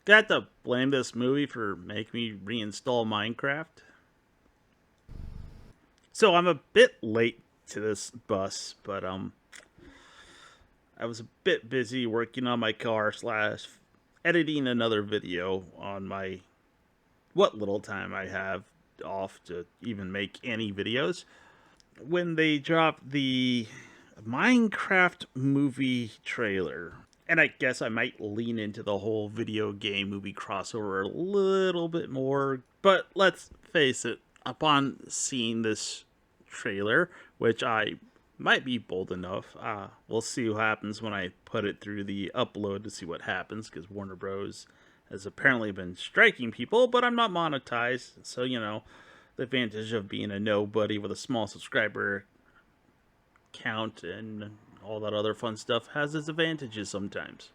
Got to blame this movie for making me reinstall Minecraft. So I'm a bit late to this bus, but I was a bit busy working on my car slash editing another video on my what little time I have off to even make any videos. When they dropped the Minecraft movie trailer, and I guess I might lean into the whole video game movie crossover a little bit more. But let's face it, upon seeing this trailer, which I might be bold enough, we'll see what happens when I put it through the upload to see what happens, because Warner Bros. Has apparently been striking people, but I'm not monetized, so the advantage of being a nobody with a small subscriber count and all that other fun stuff has its advantages sometimes.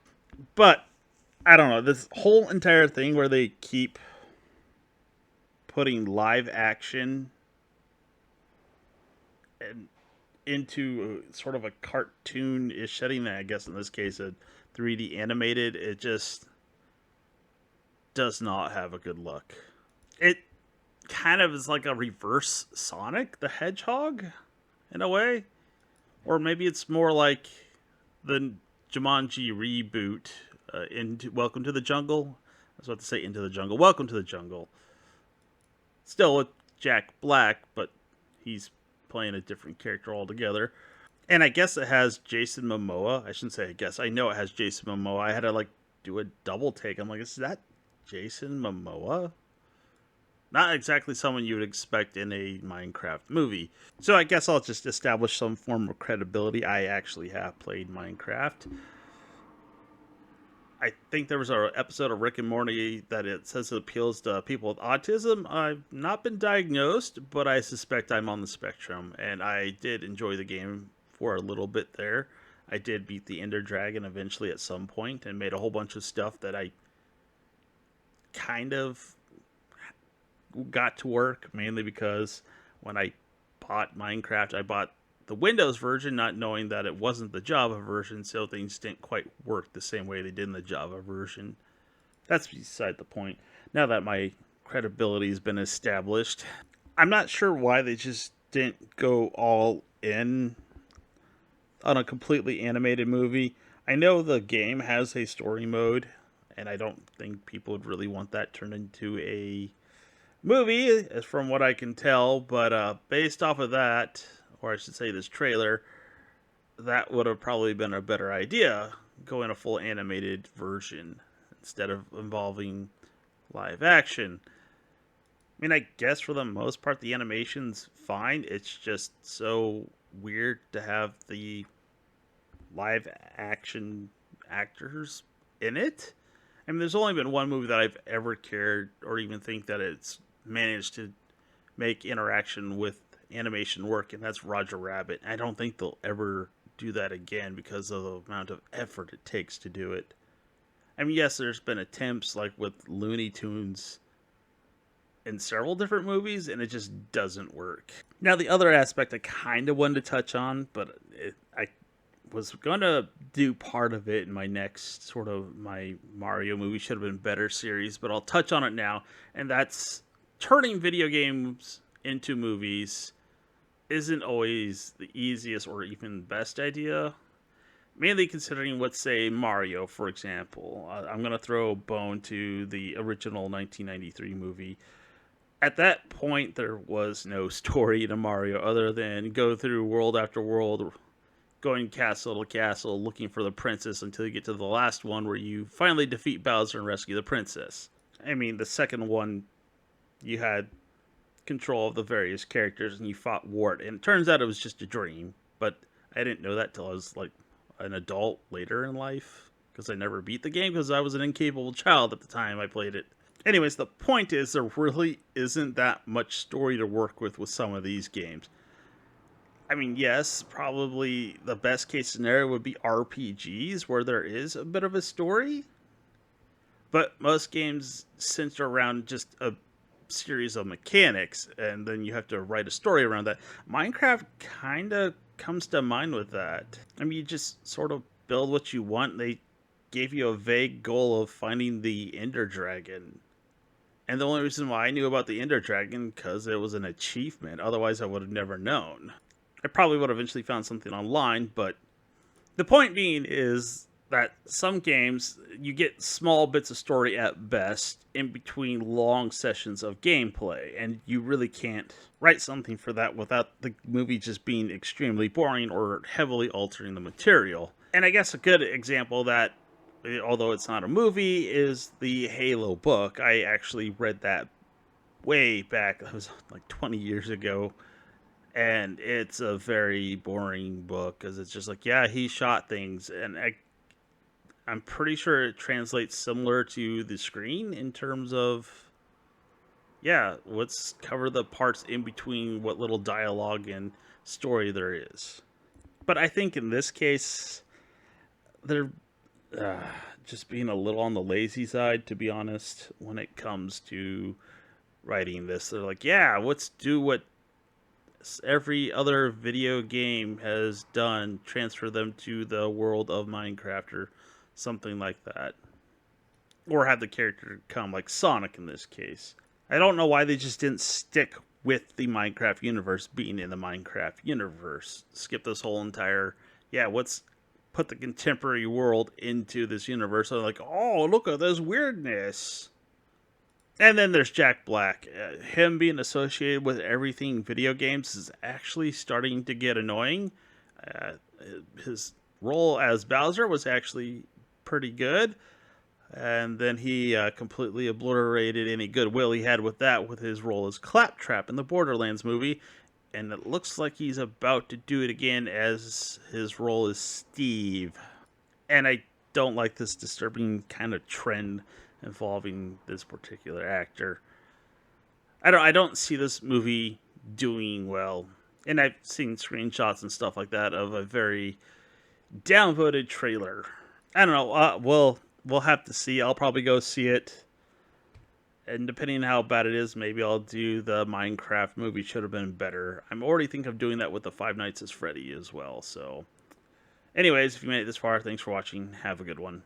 But I don't know, this whole entire thing where they keep putting live action and into sort of a cartoon-ish setting, I guess in this case a 3D animated, it just does not have a good look. It kind of is like a reverse Sonic the Hedgehog in a way. Or maybe it's more like the Jumanji reboot, into Welcome to the Jungle. I was about to say Into the Jungle. Welcome to the Jungle. Still with Jack Black, but he's playing a different character altogether. And I guess it has Jason Momoa. I shouldn't say I guess. I know it has Jason Momoa. I had to do a double take. I'm like, is that Jason Momoa? Not exactly someone you would expect in a Minecraft movie. So I guess I'll just establish some form of credibility. I actually have played Minecraft. I think there was an episode of Rick and Morty that it says it appeals to people with autism. I've not been diagnosed, but I suspect I'm on the spectrum. And I did enjoy the game for a little bit there. I did beat the Ender Dragon eventually at some point and made a whole bunch of stuff that I kind of got to work, mainly because when I bought Minecraft, I bought the Windows version not knowing that it wasn't the Java version, so things didn't quite work the same way they did in the Java version. That's beside the point. Now that my credibility has been established, I'm not sure why they just didn't go all in on a completely animated movie. I know the game has a story mode, and I don't think people would really want that turned into a movie, as from what I can tell, but based off of that, or I should say this trailer, that would have probably been a better idea, going a full animated version instead of involving live action. I mean, I guess for the most part the animation's fine, it's just so weird to have the live action actors in it. I mean, there's only been one movie that I've ever cared or even think that it's managed to make interaction with animation work, and that's Roger Rabbit. I don't think they'll ever do that again because of the amount of effort it takes to do it. I mean, yes, there's been attempts like with Looney Tunes in several different movies, and it just doesn't work. Now, the other aspect I kind of wanted to touch on, but I was going to do part of it in my next sort of my Mario movie should have been better series, but I'll touch on it now, and that's turning video games into movies isn't always the easiest or even best idea. Mainly considering, let's say, Mario, for example. I'm going to throw a bone to the original 1993 movie. At that point, there was no story to Mario other than go through world after world, going castle to castle, looking for the princess until you get to the last one where you finally defeat Bowser and rescue the princess. I mean, the second one, you had control of the various characters and you fought Wart, and it turns out it was just a dream, but I didn't know that till I was like an adult later in life, because I never beat the game because I was an incapable child at the time I played it. Anyways, the point is there really isn't that much story to work with some of these games. I mean, yes, probably the best case scenario would be RPGs where there is a bit of a story, but most games center around just a series of mechanics, and then you have to write a story around that. Minecraft kind of comes to mind with that. I mean, you just sort of build what you want. They gave you a vague goal of finding the Ender Dragon. And the only reason why I knew about the Ender Dragon, because it was an achievement. Otherwise, I would have never known. I probably would have eventually found something online, but the point being is that some games, you get small bits of story at best in between long sessions of gameplay, and you really can't write something for that without the movie just being extremely boring or heavily altering the material. And I guess a good example of that, although it's not a movie, is the Halo book. I actually read that way back, that was like 20 years ago, and it's a very boring book because it's just like, yeah, he shot things, and I'm pretty sure it translates similar to the screen in terms of, yeah, let's cover the parts in between what little dialogue and story there is. But I think in this case, they're uh, just being a little on the lazy side, to be honest, when it comes to writing this. They're like, yeah, let's do what every other video game has done, transfer them to the world of Minecraft or something like that. Or have the character come, like Sonic in this case. I don't know why they just didn't stick with the Minecraft universe being in the Minecraft universe. Skip this whole entire, yeah, let's put the contemporary world into this universe. So like, oh, look at this weirdness. And then there's Jack Black. Him being associated with everything video games is actually starting to get annoying. Uh, his role as Bowser was actually pretty good. And then he completely obliterated any goodwill he had with that with his role as Claptrap in the Borderlands movie. And it looks like he's about to do it again as his role as Steve. And I don't like this disturbing kind of trend involving this particular actor. I don't see this movie doing well. And I've seen screenshots and stuff like that of a very downvoted trailer. I don't know. We'll have to see. I'll probably go see it. And depending on how bad it is, maybe I'll do the Minecraft movie should have been better. I'm already thinking of doing that with the Five Nights at Freddy as well. So anyways, if you made it this far, thanks for watching. Have a good one.